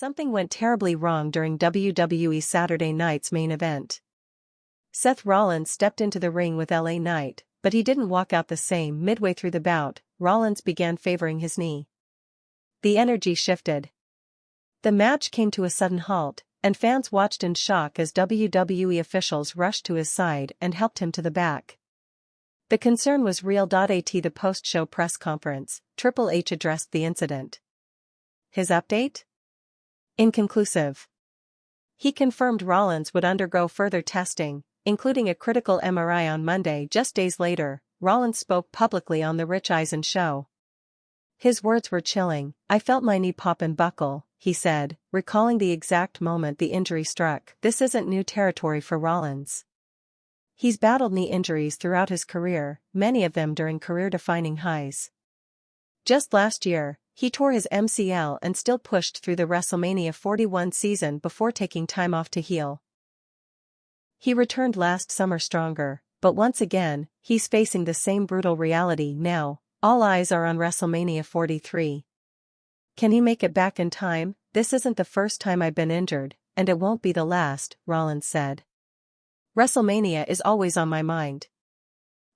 Something went terribly wrong during WWE Saturday Night's main event. Seth Rollins stepped into the ring with LA Knight, but he didn't walk out the same. Midway through the bout, Rollins began favoring his knee. The energy shifted. The match came to a sudden halt, and fans watched in shock as WWE officials rushed to his side and helped him to the back. The concern was real. At the post-show press conference, Triple H addressed the incident. His update? Inconclusive. He confirmed Rollins would undergo further testing, including a critical MRI on Monday. Just days later, Rollins spoke publicly on The Rich Eisen show. His words were chilling. "I felt my knee pop and buckle," he said, recalling the exact moment the injury struck. This isn't new territory for Rollins. He's battled knee injuries throughout his career, many of them during career-defining highs. Just last year, he tore his MCL and still pushed through the WrestleMania 41 season before taking time off to heal. He returned last summer stronger, but once again, he's facing the same brutal reality now. All eyes are on WrestleMania 43. Can he make it back in time? "This isn't the first time I've been injured, and it won't be the last," Rollins said. "WrestleMania is always on my mind.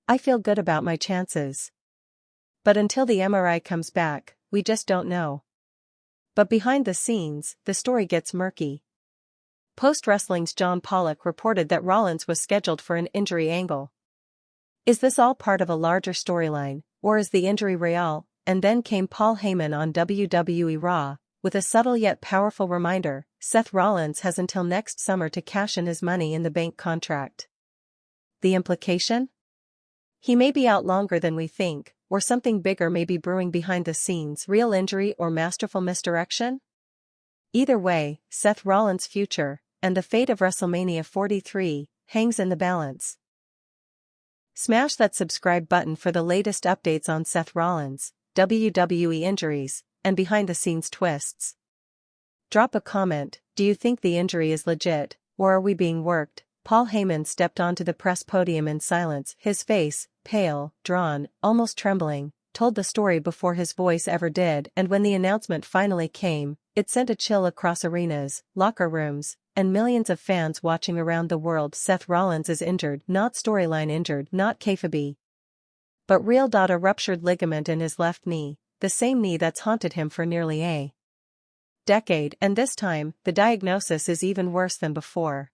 I feel good about my chances. But until the MRI comes back, we just don't know." But behind the scenes, the story gets murky. Post-Wrestling's John Pollock reported that Rollins was scheduled for an injury angle. Is this all part of a larger storyline, or is the injury real? And then came Paul Heyman on WWE Raw, with a subtle yet powerful reminder: Seth Rollins has until next summer to cash in his Money in the Bank contract. The implication? He may be out longer than we think, or something bigger may be brewing behind the scenes. Real injury or masterful misdirection? Either way, Seth Rollins' future, and the fate of WrestleMania 43, hangs in the balance. Smash that subscribe button for the latest updates on Seth Rollins, WWE injuries, and behind-the-scenes twists. Drop a comment: do you think the injury is legit, or are we being worked? Paul Heyman stepped onto the press podium in silence. His face, pale, drawn, almost trembling, told the story before his voice ever did, and when the announcement finally came, it sent a chill across arenas, locker rooms, and millions of fans watching around the world. Seth Rollins is injured, not storyline injured, not kayfabe, but real. A ruptured ligament in his left knee, the same knee that's haunted him for nearly a decade, and this time, the diagnosis is even worse than before.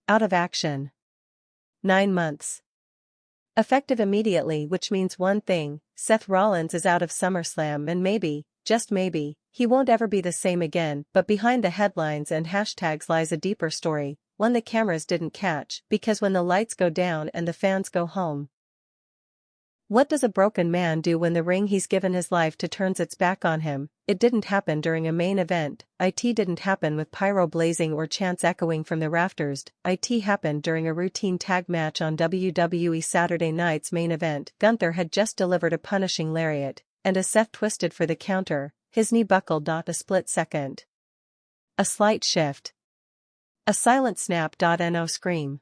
Out of action. 9 months. Effective immediately, which means one thing: Seth Rollins is out of SummerSlam, and maybe, just maybe, he won't ever be the same again. But behind the headlines and hashtags lies a deeper story, one the cameras didn't catch, because when the lights go down and the fans go home, what does a broken man do when the ring he's given his life to turns its back on him? It didn't happen during a main event. It didn't happen with pyro blazing or chants echoing from the rafters. It happened during a routine tag match on WWE Saturday Night's main event. Gunther had just delivered a punishing lariat, and as Seth twisted for the counter, his knee buckled. A split second. A slight shift. A silent snap. No scream.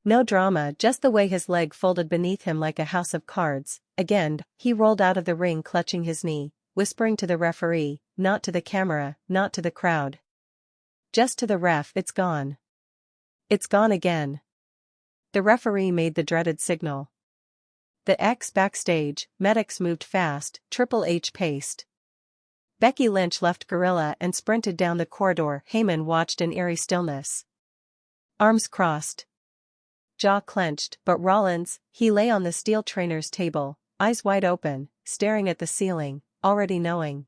No drama, just the way his leg folded beneath him like a house of cards. Again, he rolled out of the ring clutching his knee, whispering to the referee, not to the camera, not to the crowd. Just to the ref: "It's gone. It's gone again." The referee made the dreaded signal. The backstage, medics moved fast, Triple H paced. Becky Lynch left Gorilla and sprinted down the corridor. Heyman watched in eerie stillness. Arms crossed. Jaw clenched, but Rollins, he lay on the steel trainer's table, eyes wide open, staring at the ceiling, already knowing.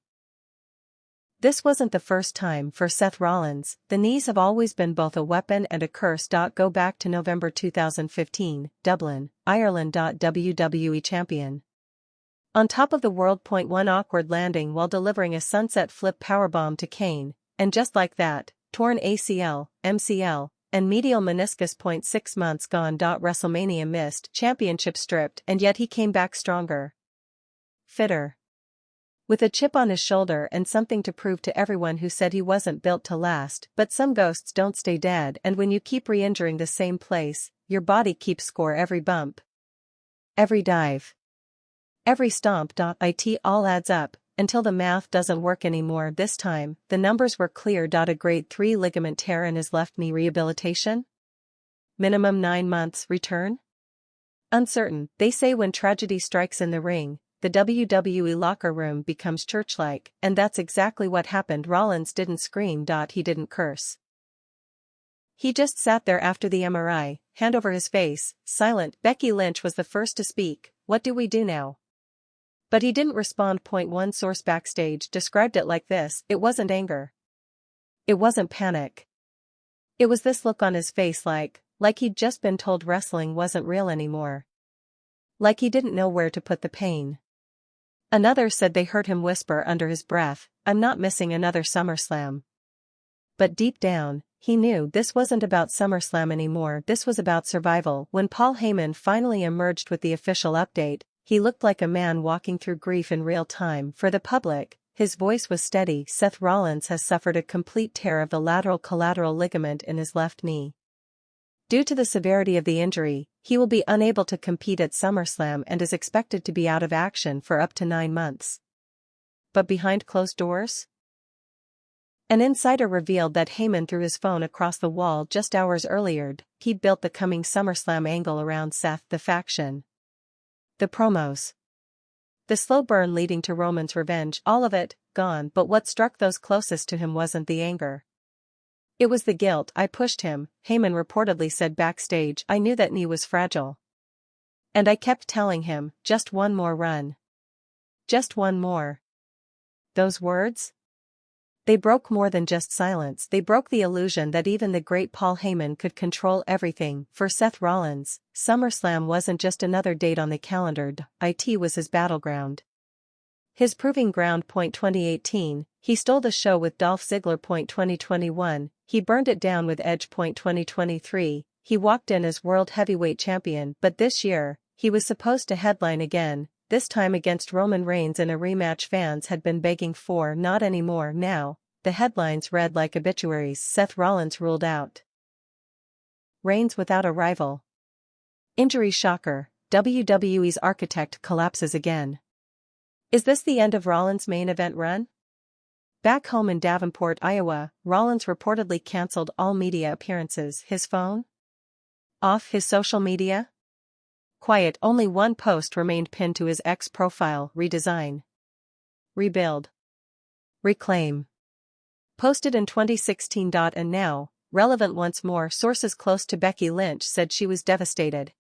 This wasn't the first time for Seth Rollins. The knees have always been both a weapon and a curse. Go back to November 2015, Dublin, Ireland. WWE champion. On top of the world. One awkward landing while delivering a sunset flip powerbomb to Kane, and just like that, torn ACL, MCL, and medial meniscus. 6 months gone. WrestleMania missed, championship stripped, and yet he came back stronger, fitter, with a chip on his shoulder and something to prove to everyone who said he wasn't built to last. But some ghosts don't stay dead, and when you keep re-injuring the same place, your body keeps score. Every bump, every dive, every stomp. It all adds up. until the math doesn't work anymore this time, the numbers were clear. A grade 3 ligament tear in his left knee, rehabilitation? Minimum 9 months, return? Uncertain. They say when tragedy strikes in the ring, the WWE locker room becomes church-like, and that's exactly what happened. Rollins didn't scream. He didn't curse. He just sat there after the MRI, hand over his face, silent. Becky Lynch was the first to speak. What do we do now? But he didn't respond. One source backstage described it like this: it wasn't anger. It wasn't panic. It was this look on his face like he'd just been told wrestling wasn't real anymore. Like he didn't know where to put the pain. Another said they heard him whisper under his breath, "I'm not missing another SummerSlam." But deep down, he knew this wasn't about SummerSlam anymore. This was about survival. When Paul Heyman finally emerged with the official update, he looked like a man walking through grief in real time. For the public, his voice was steady. Seth Rollins has suffered a complete tear of the lateral collateral ligament in his left knee. Due to the severity of the injury, he will be unable to compete at SummerSlam and is expected to be out of action for up to 9 months. But behind closed doors? An insider revealed that Heyman threw his phone across the wall just hours earlier. He'd built the coming SummerSlam angle around Seth, the faction. The promos. The slow burn leading to Roman's revenge, all of it, gone. But what struck those closest to him wasn't the anger. It was the guilt. "I pushed him," Heyman reportedly said backstage. "I knew that knee was fragile. And I kept telling him, just one more run. Just one more." Those words? They broke more than just silence. They broke the illusion that even the great Paul Heyman could control everything. For Seth Rollins, SummerSlam wasn't just another date on the calendar. It was his battleground. His proving ground. 2018, he stole the show with Dolph Ziggler. 2021, he burned it down with Edge. 2023, he walked in as World Heavyweight Champion. But this year, he was supposed to headline again, this time against Roman Reigns in a rematch fans had been begging for. Not anymore. Now, the headlines read like obituaries. Seth Rollins ruled out. Reigns without a rival. Injury shocker, WWE's architect collapses again. Is this the end of Rollins' main event run? Back home in Davenport, Iowa, Rollins reportedly cancelled all media appearances. His phone? Off. His social media? Quiet. Only one post remained pinned to his X profile. Redesign. Rebuild. Reclaim. Posted in 2016. And now, relevant once more. Sources close to Becky Lynch said she was devastated.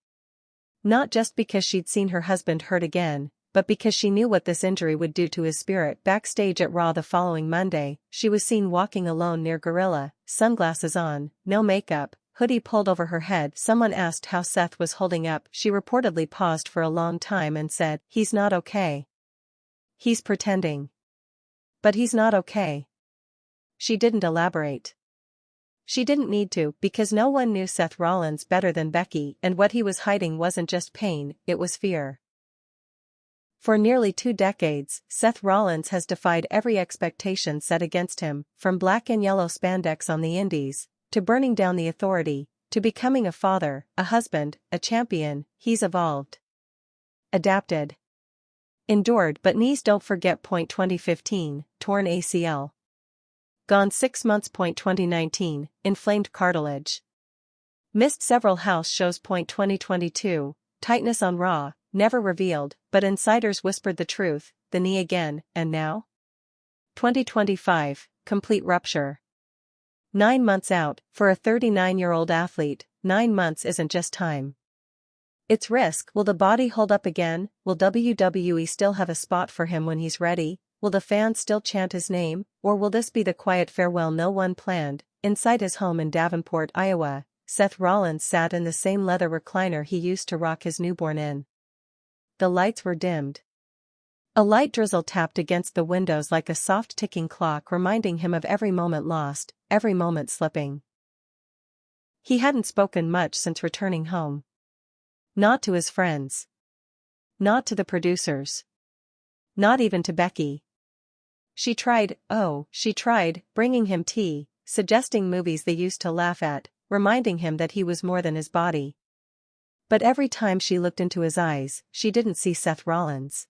Not just because she'd seen her husband hurt again, but because she knew what this injury would do to his spirit. Backstage at Raw the following Monday, she was seen walking alone near Gorilla, sunglasses on, no makeup, hoodie pulled over her head. Someone asked how Seth was holding up. She reportedly paused for a long time and said, "He's not okay. He's pretending. But he's not okay." She didn't elaborate. She didn't need to, because no one knew Seth Rollins better than Becky, and what he was hiding wasn't just pain, it was fear. For nearly 2 decades, Seth Rollins has defied every expectation set against him, from black and yellow spandex on the indies, to burning down the authority, to becoming a father, a husband, a champion. He's evolved. Adapted. Endured. But knees don't forget. 2015, torn ACL. Gone 6 months. 2019, inflamed cartilage. Missed several house shows. 2022, tightness on Raw, never revealed, but insiders whispered the truth, the knee again. And now? 2025, complete rupture. 9 months out. For a 39-year-old athlete, 9 months isn't just time. It's risk. Will the body hold up again? Will WWE still have a spot for him when he's ready? Will the fans still chant his name? Or will this be the quiet farewell no one planned? Inside his home in Davenport, Iowa, Seth Rollins sat in the same leather recliner he used to rock his newborn in. The lights were dimmed. A light drizzle tapped against the windows like a soft ticking clock, reminding him of every moment lost, every moment slipping. He hadn't spoken much since returning home. Not to his friends. Not to the producers. Not even to Becky. She tried, bringing him tea, suggesting movies they used to laugh at, reminding him that he was more than his body. But every time she looked into his eyes, she didn't see Seth Rollins.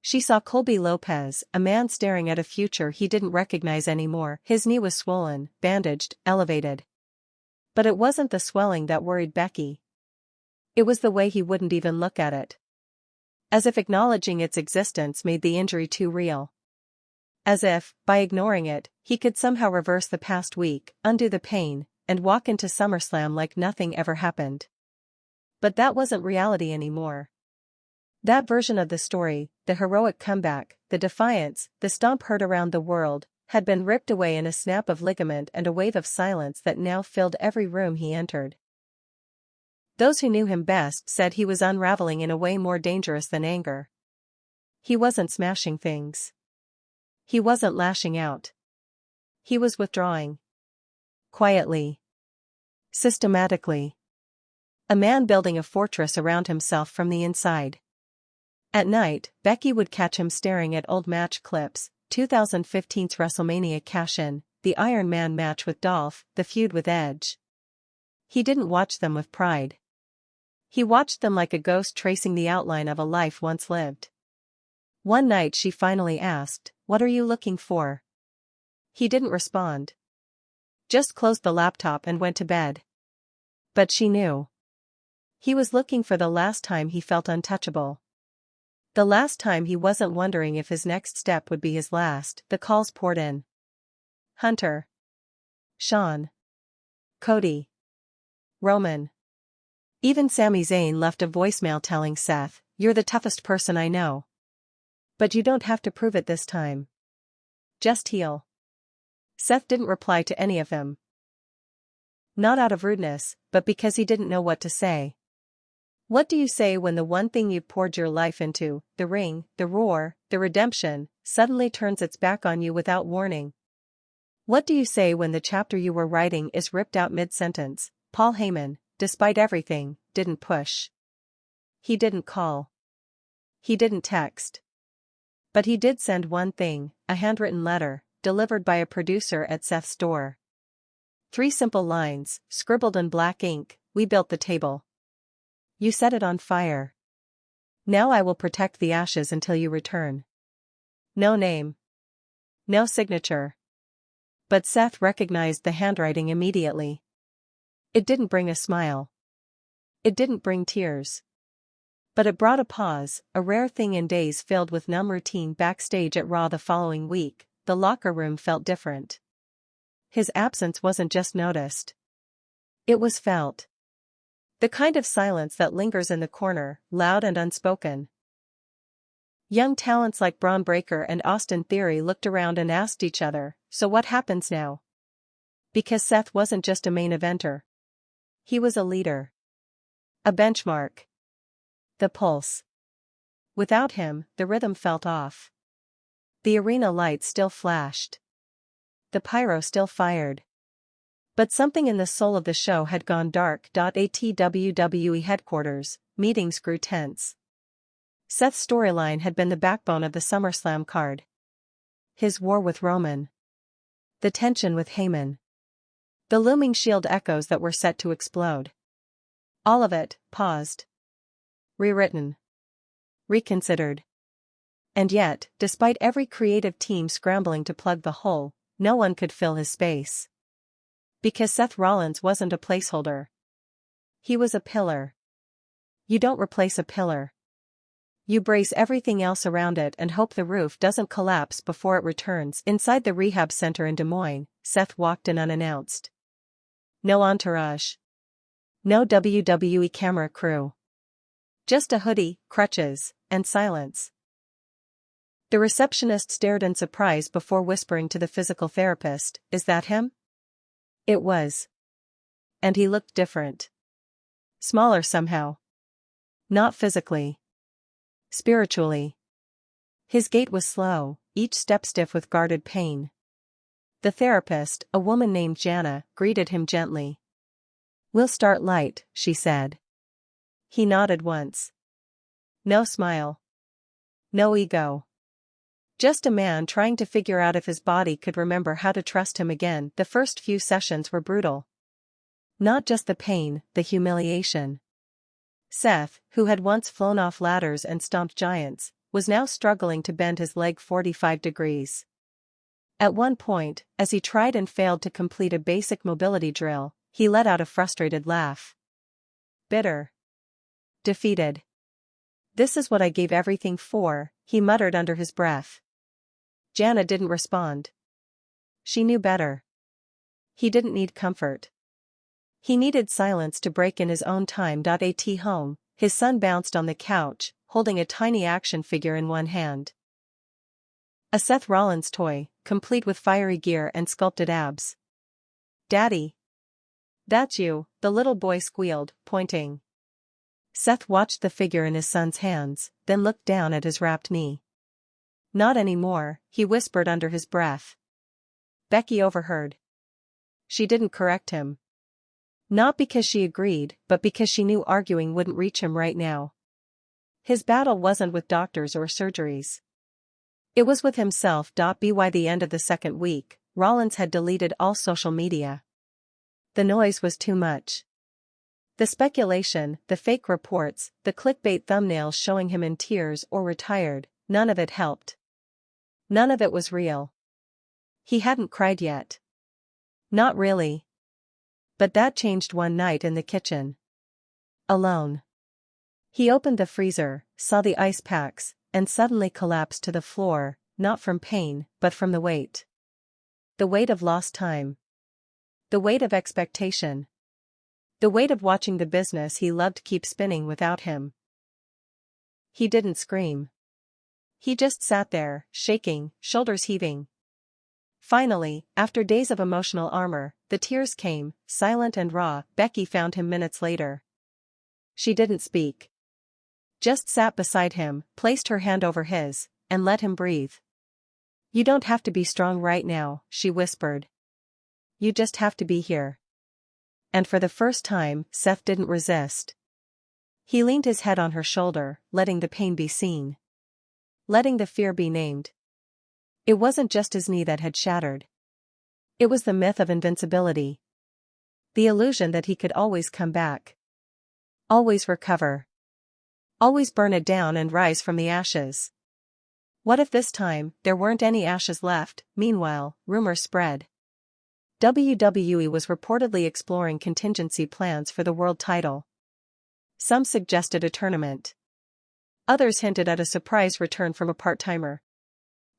She saw Colby Lopez, a man staring at a future he didn't recognize anymore. His knee was swollen, bandaged, elevated. But it wasn't the swelling that worried Becky. It was the way he wouldn't even look at it. As if acknowledging its existence made the injury too real. As if, by ignoring it, he could somehow reverse the past week, undo the pain, and walk into SummerSlam like nothing ever happened. But that wasn't reality anymore. That version of the story, the heroic comeback, the defiance, the stomp heard around the world, had been ripped away in a snap of ligament and a wave of silence that now filled every room he entered. Those who knew him best said he was unraveling in a way more dangerous than anger. He wasn't smashing things. He wasn't lashing out. He was withdrawing. Quietly. Systematically. A man building a fortress around himself from the inside. At night, Becky would catch him staring at old match clips, 2015's WrestleMania cash-in, the Iron Man match with Dolph, the feud with Edge. He didn't watch them with pride. He watched them like a ghost tracing the outline of a life once lived. One night she finally asked, "What are you looking for?" He didn't respond. Just closed the laptop and went to bed. But she knew. He was looking for the last time he felt untouchable. The last time he wasn't wondering if his next step would be his last. The calls poured in. Hunter. Shawn. Cody. Roman. Even Sami Zayn left a voicemail telling Seth, "You're the toughest person I know. But you don't have to prove it this time. Just heel." Seth didn't reply to any of them. Not out of rudeness, but because he didn't know what to say. What do you say when the one thing you've poured your life into, the ring, the roar, the redemption, suddenly turns its back on you without warning? What do you say when the chapter you were writing is ripped out mid-sentence? Paul Heyman, despite everything, didn't push. He didn't call. He didn't text. But he did send one thing, a handwritten letter, delivered by a producer at Seth's door. 3 simple lines, scribbled in black ink: "We built the table. You set it on fire. Now I will protect the ashes until you return." No name. No signature. But Seth recognized the handwriting immediately. It didn't bring a smile. It didn't bring tears. But it brought a pause, a rare thing in days filled with numb routine. Backstage at Raw the following week, the locker room felt different. His absence wasn't just noticed. It was felt. The kind of silence that lingers in the corner, loud and unspoken. Young talents like Braun Breaker and Austin Theory looked around and asked each other, "So what happens now?" Because Seth wasn't just a main eventer. He was a leader. A benchmark. The pulse. Without him, the rhythm felt off. The arena lights still flashed. The pyro still fired. But something in the soul of the show had gone dark. At WWE headquarters, meetings grew tense. Seth's storyline had been the backbone of the SummerSlam card. His war with Roman. The tension with Heyman. The looming Shield echoes that were set to explode. All of it, paused. Rewritten. Reconsidered. And yet, despite every creative team scrambling to plug the hole, no one could fill his space. Because Seth Rollins wasn't a placeholder. He was a pillar. You don't replace a pillar. You brace everything else around it and hope the roof doesn't collapse before it returns. Inside the rehab center in Des Moines, Seth walked in unannounced. No entourage. No WWE camera crew. Just a hoodie, crutches, and silence. The receptionist stared in surprise before whispering to the physical therapist, "Is that him?" It was. And he looked different. Smaller somehow. Not physically. Spiritually. His gait was slow, each step stiff with guarded pain. The therapist, a woman named Jana, greeted him gently. "We'll start light," she said. He nodded once. No smile. No ego. Just a man trying to figure out if his body could remember how to trust him again. The first few sessions were brutal. Not just the pain, the humiliation. Seth, who had once flown off ladders and stomped giants, was now struggling to bend his leg 45 degrees. At one point, as he tried and failed to complete a basic mobility drill, he let out a frustrated laugh. Bitter. Defeated. "This is what I gave everything for," he muttered under his breath. Jana didn't respond. She knew better. He didn't need comfort. He needed silence to break in his own time. At home, his son bounced on the couch, holding a tiny action figure in one hand. A Seth Rollins toy, complete with fiery gear and sculpted abs. "Daddy." "That's you," the little boy squealed, pointing. Seth watched the figure in his son's hands, then looked down at his wrapped knee. "Not anymore," he whispered under his breath. Becky overheard. She didn't correct him. Not because she agreed, but because she knew arguing wouldn't reach him right now. His battle wasn't with doctors or surgeries. It was with himself. By the end of the second week, Rollins had deleted all social media. The noise was too much. The speculation, the fake reports, the clickbait thumbnails showing him in tears or retired, none of it helped. None of it was real. He hadn't cried yet. Not really. But that changed one night in the kitchen. Alone. He opened the freezer, saw the ice packs, and suddenly collapsed to the floor, not from pain, but from the weight. The weight of lost time. The weight of expectation. The weight of watching the business he loved keep spinning without him. He didn't scream. He just sat there, shaking, shoulders heaving. Finally, after days of emotional armor, the tears came, silent and raw. Becky found him minutes later. She didn't speak. Just sat beside him, placed her hand over his, and let him breathe. "You don't have to be strong right now," she whispered. "You just have to be here." And for the first time, Seth didn't resist. He leaned his head on her shoulder, letting the pain be seen. Letting the fear be named. It wasn't just his knee that had shattered. It was the myth of invincibility. The illusion that he could always come back. Always recover. Always burn it down and rise from the ashes. What if this time, there weren't any ashes left? Meanwhile, rumors spread. WWE was reportedly exploring contingency plans for the world title. Some suggested a tournament. Others hinted at a surprise return from a part-timer.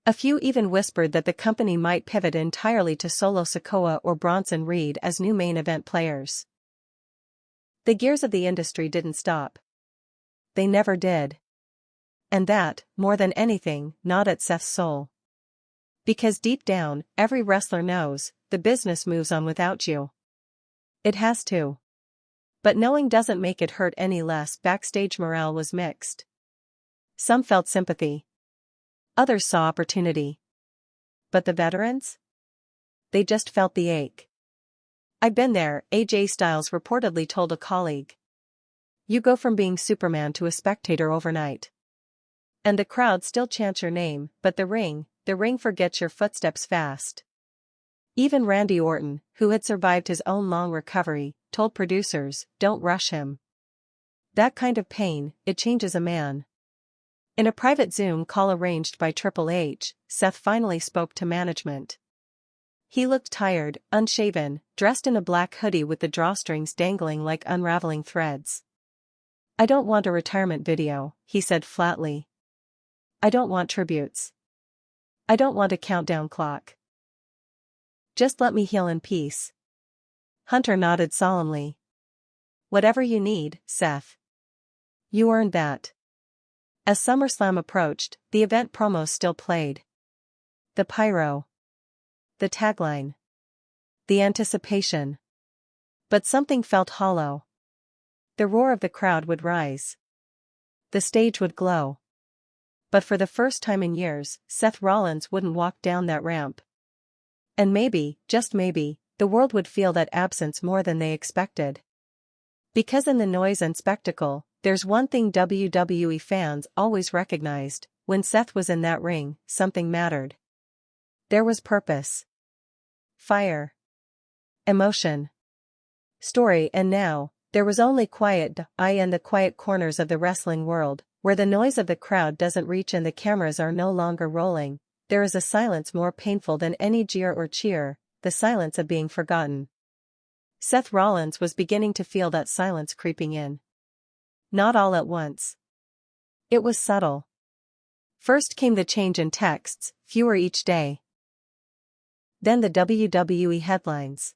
A few even whispered that the company might pivot entirely to Solo Sikoa or Bronson Reed as new main event players. The gears of the industry didn't stop. They never did. And that, more than anything, gnawed at Seth's soul. Because deep down, every wrestler knows, the business moves on without you. It has to. But knowing doesn't make it hurt any less. Backstage morale was mixed. Some felt sympathy. Others saw opportunity. But the veterans? They just felt the ache. "I've been there," AJ Styles reportedly told a colleague. "You go from being Superman to a spectator overnight. And the crowd still chants your name, but the ring forgets your footsteps fast." Even Randy Orton, who had survived his own long recovery, told producers, "Don't rush him. That kind of pain, it changes a man." In a private Zoom call arranged by TripleH, Seth finally spoke to management. He looked tired, unshaven, dressed in a black hoodie with the drawstrings dangling like unraveling threads. "I don't want a retirement video," he said flatly. "I don't want tributes. I don't want a countdown clock. Just let me heal in peace." Hunter nodded solemnly. "Whatever you need, Seth. You earned that." As SummerSlam approached, the event promos still played. The pyro. The tagline. The anticipation. But something felt hollow. The roar of the crowd would rise. The stage would glow. But for the first time in years, Seth Rollins wouldn't walk down that ramp. And maybe, just maybe, the world would feel that absence more than they expected. Because in the noise and spectacle, there's one thing WWE fans always recognized: when Seth was in that ring, something mattered. There was purpose. Fire. Emotion. Story. And now, there was only quiet in the quiet corners of the wrestling world, Where the noise of the crowd doesn't reach and the cameras are no longer rolling, there is a silence more painful than any jeer or cheer, the silence of being forgotten. Seth Rollins was beginning to feel that silence creeping in. Not all at once. It was subtle. First came the change in texts, fewer each day. Then the WWE headlines.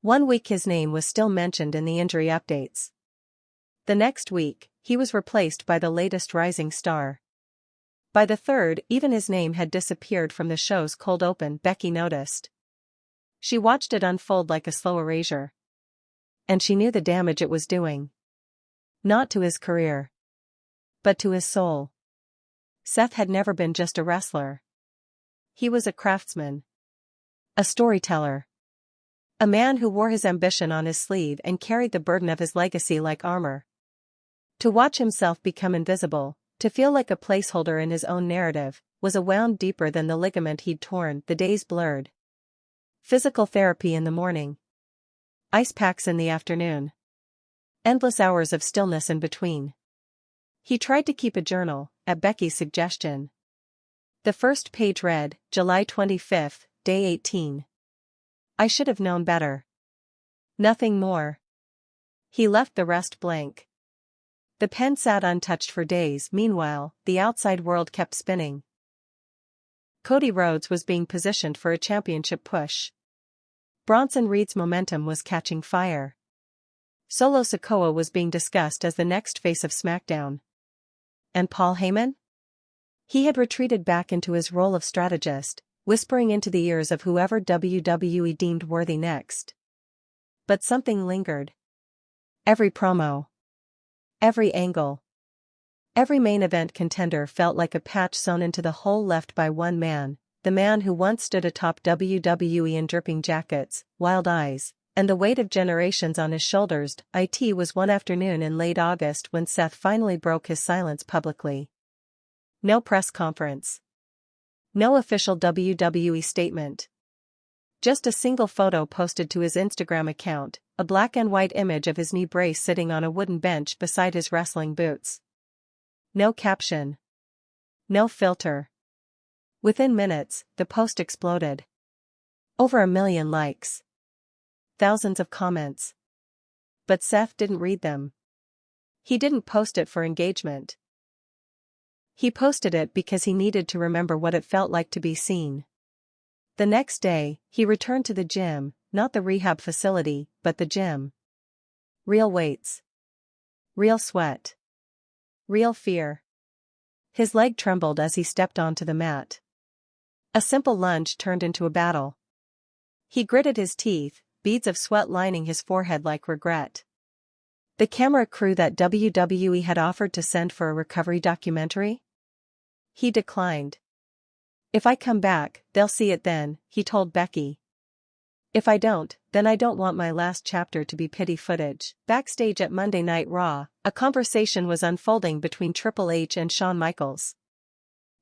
One week his name was still mentioned in the injury updates. The next week, he was replaced by the latest rising star. By the third, even his name had disappeared from the show's cold open. Becky noticed. She watched it unfold like a slow erasure. And she knew the damage it was doing. Not to his career, but to his soul. Seth had never been just a wrestler. He was a craftsman. A storyteller. A man who wore his ambition on his sleeve and carried the burden of his legacy like armor. To watch himself become invisible, to feel like a placeholder in his own narrative, was a wound deeper than the ligament he'd torn. The days blurred. Physical therapy in the morning. Ice packs in the afternoon. Endless hours of stillness in between. He tried to keep a journal, at Becky's suggestion. The first page read, July 25th, day 18. I should have known better. Nothing more. He left the rest blank. The pen sat untouched for days. Meanwhile, the outside world kept spinning. Cody Rhodes was being positioned for a championship push. Bronson Reed's momentum was catching fire. Solo Sikoa was being discussed as the next face of SmackDown. And Paul Heyman? He had retreated back into his role of strategist, whispering into the ears of whoever WWE deemed worthy next. But something lingered. Every promo. Every angle. Every main event contender felt like a patch sewn into the hole left by one man, the man who once stood atop WWE in dripping jackets, wild eyes, and the weight of generations on his shoulders. It was one afternoon in late August when Seth finally broke his silence publicly. No press conference. No official WWE statement. Just a single photo posted to his Instagram account, a black and white image of his knee brace sitting on a wooden bench beside his wrestling boots. No caption. No filter. Within minutes, the post exploded. Over 1 million likes. Thousands of comments. But Seth didn't read them. He didn't post it for engagement. He posted it because he needed to remember what it felt like to be seen. The next day, he returned to the gym, not the rehab facility, but the gym. Real weights. Real sweat. Real fear. His leg trembled as he stepped onto the mat. A simple lunge turned into a battle. He gritted his teeth, beads of sweat lining his forehead like regret. The camera crew that WWE had offered to send for a recovery documentary? He declined. If I come back, they'll see it then, he told Becky. If I don't, then I don't want my last chapter to be pity footage. Backstage at Monday Night Raw, a conversation was unfolding between Triple H and Shawn Michaels.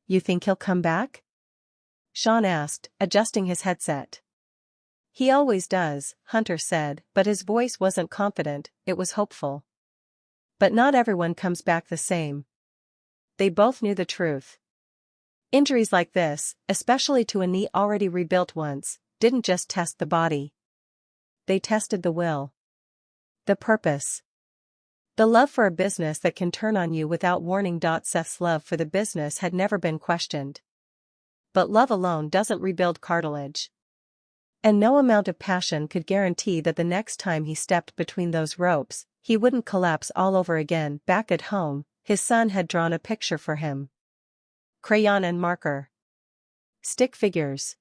You think he'll come back? Shawn asked, adjusting his headset. He always does, Hunter said, but his voice wasn't confident, it was hopeful. But not everyone comes back the same. They both knew the truth. Injuries like this, especially to a knee already rebuilt once, didn't just test the body. They tested the will. The purpose. The love for a business that can turn on you without warning. Seth's love for the business had never been questioned. But love alone doesn't rebuild cartilage. And no amount of passion could guarantee that the next time he stepped between those ropes, he wouldn't collapse all over again. Back at home, his son had drawn a picture for him. Crayon and marker. Stick figures.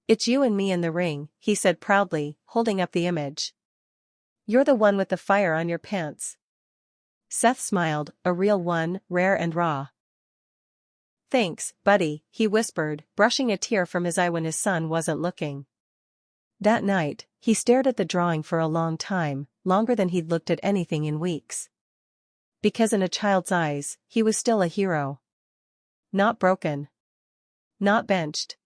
It's you and me in the ring, he said proudly, holding up the image. You're the one with the fire on your pants. Seth smiled, a real one, rare and raw. Thanks, buddy, he whispered, brushing a tear from his eye when his son wasn't looking. That night, he stared at the drawing for a long time, longer than he'd looked at anything in weeks. Because in a child's eyes, he was still a hero. Not broken. Not benched.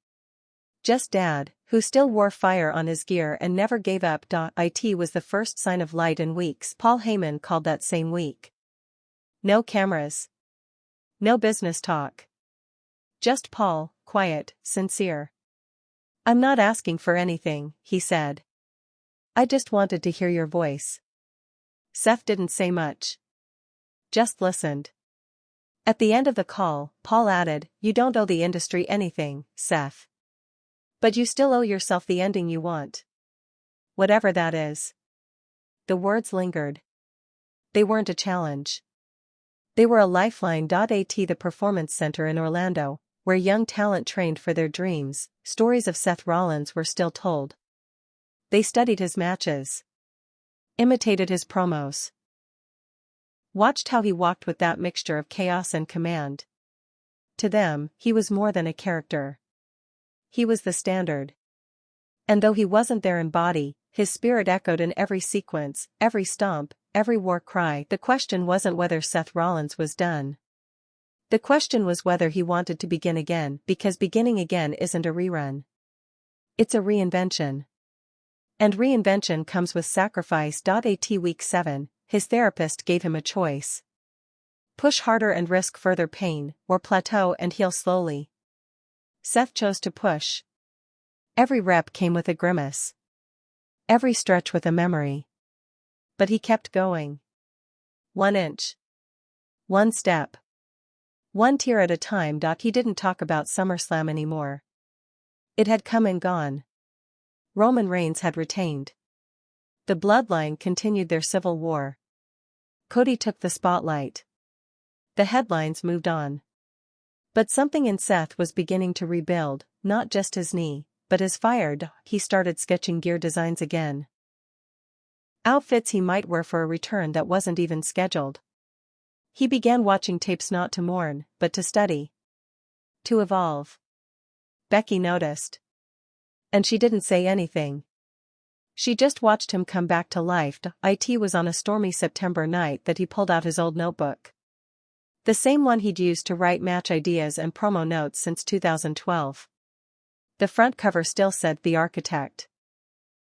Just Dad, who still wore fire on his gear and never gave up. It was the first sign of light in weeks. Paul Heyman called that same week. No cameras. No business talk. Just Paul, quiet, sincere. I'm not asking for anything, he said. I just wanted to hear your voice. Seth didn't say much. Just listened. At the end of the call, Paul added, "You don't owe the industry anything, Seth. But you still owe yourself the ending you want. Whatever that is." The words lingered. They weren't a challenge. They were a lifeline. At the Performance Center in Orlando, where young talent trained for their dreams, stories of Seth Rollins were still told. They studied his matches. Imitated his promos. Watched how he walked with that mixture of chaos and command. To them, he was more than a character. He was the standard. And though he wasn't there in body, his spirit echoed in every sequence, every stomp, every war cry. The question wasn't whether Seth Rollins was done. The question was whether he wanted to begin again, because beginning again isn't a rerun. It's a reinvention. And reinvention comes with sacrifice. At week 7, his therapist gave him a choice. Push harder and risk further pain, or plateau and heal slowly. Seth chose to push. Every rep came with a grimace. Every stretch with a memory. But he kept going. 1 inch. 1 step. 1 tear at a time. He didn't talk about SummerSlam anymore. It had come and gone. Roman Reigns had retained. The bloodline continued their civil war. Cody took the spotlight. The headlines moved on. But something in Seth was beginning to rebuild, not just his knee, but his fire. He started sketching gear designs again. Outfits he might wear for a return that wasn't even scheduled. He began watching tapes not to mourn, but to study. To evolve. Becky noticed. And she didn't say anything. She just watched him come back to life. It was on a stormy September night that he pulled out his old notebook. The same one he'd used to write match ideas and promo notes since 2012. The front cover still said "The Architect."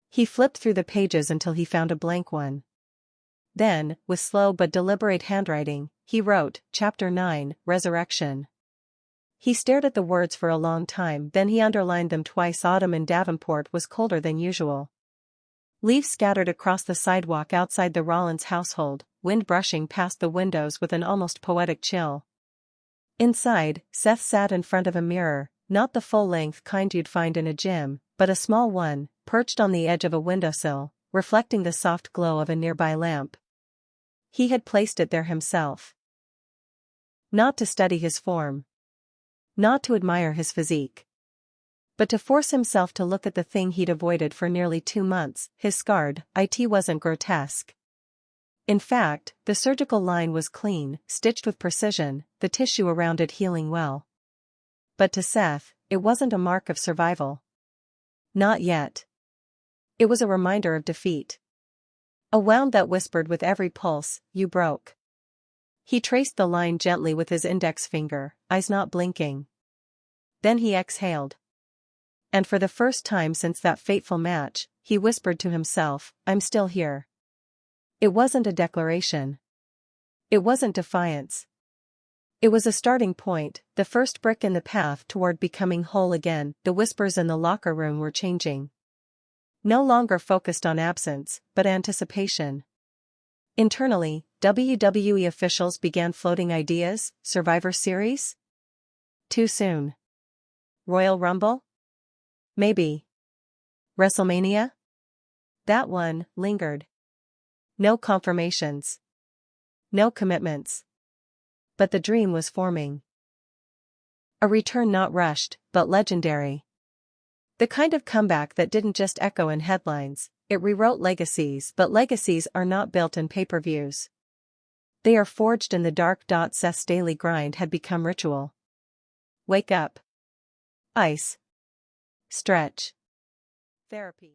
He flipped through the pages until he found a blank one. Then, with slow but deliberate handwriting, he wrote, Chapter 9, Resurrection. He stared at the words for a long time, then he underlined them twice. Autumn in Davenport was colder than usual. Leaves scattered across the sidewalk outside the Rollins household, wind brushing past the windows with an almost poetic chill. Inside, Seth sat in front of a mirror, not the full-length kind you'd find in a gym, but a small one, perched on the edge of a windowsill, reflecting the soft glow of a nearby lamp. He had placed it there himself. Not to study his form. Not to admire his physique. But to force himself to look at the thing he'd avoided for nearly 2 months, his scarred. It wasn't grotesque. In fact, the surgical line was clean, stitched with precision, the tissue around it healing well. But to Seth, it wasn't a mark of survival. Not yet. It was a reminder of defeat. A wound that whispered with every pulse, "You broke." He traced the line gently with his index finger, eyes not blinking. Then he exhaled. And for the first time since that fateful match, he whispered to himself, "I'm still here." It wasn't a declaration. It wasn't defiance. It was a starting point, the first brick in the path toward becoming whole again. The whispers in the locker room were changing. No longer focused on absence, but anticipation. Internally, WWE officials began floating ideas. Survivor Series? Too soon. Royal Rumble? Maybe. WrestleMania? That one lingered. No confirmations. No commitments. But the dream was forming. A return not rushed, but legendary. The kind of comeback that didn't just echo in headlines, it rewrote legacies. But legacies are not built in pay-per-views. They are forged in the dark. Seth's daily grind had become ritual. Wake up. Ice. Stretch. Therapy.